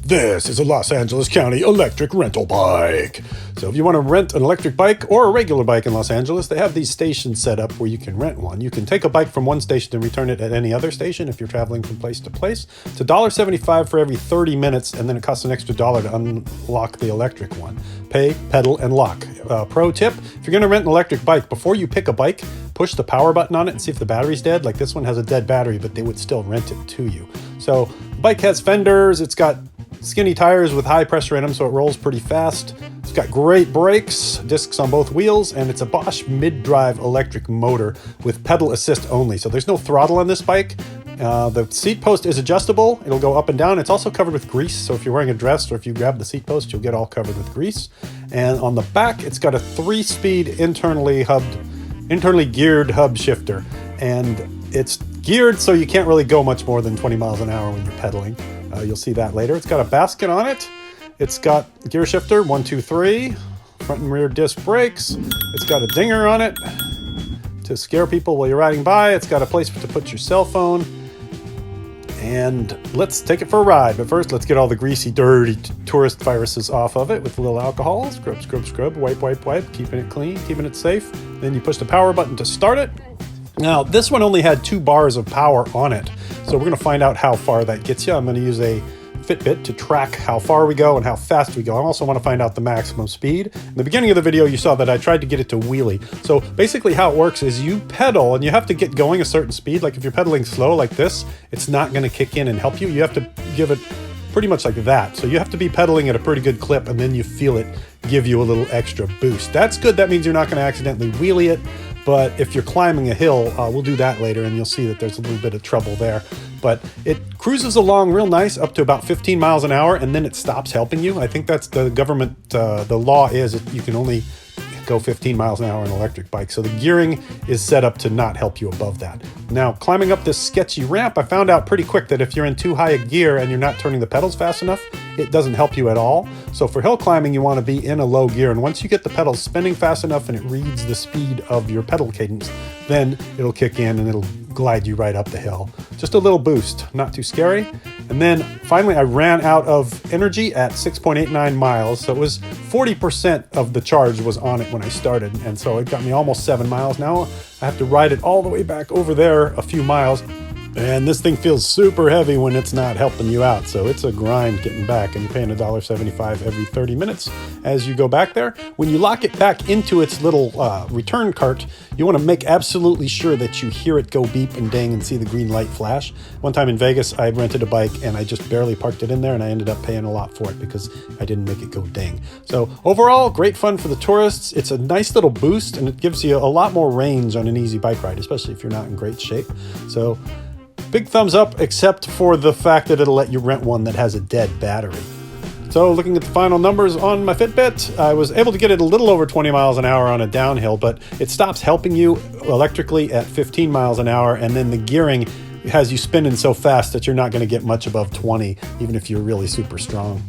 This is a Los Angeles County electric rental bike. So if you want to rent an electric bike or a regular bike in Los Angeles, they have these stations set up where you can rent one. You can take a bike from one station and return it at any other station if you're traveling from place to place. It's $1.75 for every 30 minutes, and then it costs an extra $1 to unlock the electric one. Pay, pedal, and lock. Pro tip, if you're going to rent an electric bike, before you pick a bike, push the power button on it and see if the battery's dead. Like this one has a dead battery, but they would still rent it to you. So the bike has fenders, it's got skinny tires with high pressure in them, so it rolls pretty fast. It's got great brakes, discs on both wheels, and it's a Bosch mid-drive electric motor with pedal assist only. So there's no throttle on this bike. The seat post is adjustable. It'll go up and down. It's also covered with grease, so if you're wearing a dress or if you grab the seat post, you'll get all covered with grease. And on the back, it's got a 3-speed internally geared hub shifter. And it's geared so you can't really go much more than 20 miles an hour when you're pedaling. You'll see that later. It's got a basket on it. It's got gear shifter, 1, 2, 3, front and rear disc brakes. It's got a dinger on it to scare people while you're riding by. It's got a place to put your cell phone. And let's take it for a ride. But first, let's get all the greasy, dirty tourist viruses off of it with a little alcohol. Scrub, scrub, scrub, wipe, wipe, wipe, keeping it clean, keeping it safe. Then you push the power button to start it. Now, this one only had 2 bars of power on it. So we're going to find out how far that gets you. I'm going to use a Fitbit to track how far we go and how fast we go. I also want to find out the maximum speed. In the beginning of the video, you saw that I tried to get it to wheelie. So basically how it works is you pedal and you have to get going a certain speed. Like if you're pedaling slow like this, it's not going to kick in and help you. You have to give it pretty much like that. So you have to be pedaling at a pretty good clip and then you feel it give you a little extra boost. That's good. That means you're not going to accidentally wheelie it. But if you're climbing a hill, we'll do that later and you'll see that there's a little bit of trouble there. But it cruises along real nice up to about 15 miles an hour and then it stops helping you. I think that's the government, the law is that you can only go 15 miles an hour on an electric bike. So the gearing is set up to not help you above that. Now, climbing up this sketchy ramp, I found out pretty quick that if you're in too high a gear and you're not turning the pedals fast enough, it doesn't help you at all. So for hill climbing, you want to be in a low gear. And once you get the pedals spinning fast enough and it reads the speed of your pedal cadence, then it'll kick in and it'll glide you right up the hill. Just a little boost, not too scary. And then finally I ran out of energy at 6.89 miles. So it was 40% of the charge was on it when I started. And so it got me almost 7 miles. Now I have to ride it all the way back over there a few miles. And this thing feels super heavy when it's not helping you out. So it's a grind getting back, and you're paying $1.75 every 30 minutes as you go back there. When you lock it back into its little return cart, you want to make absolutely sure that you hear it go beep and ding and see the green light flash. One time in Vegas, I rented a bike and I just barely parked it in there and I ended up paying a lot for it because I didn't make it go ding. So overall, great fun for the tourists. It's a nice little boost and it gives you a lot more range on an easy bike ride, especially if you're not in great shape. So big thumbs up, except for the fact that it'll let you rent one that has a dead battery. So looking at the final numbers on my Fitbit, I was able to get it a little over 20 miles an hour on a downhill, but it stops helping you electrically at 15 miles an hour, and then the gearing has you spinning so fast that you're not going to get much above 20, even if you're really super strong.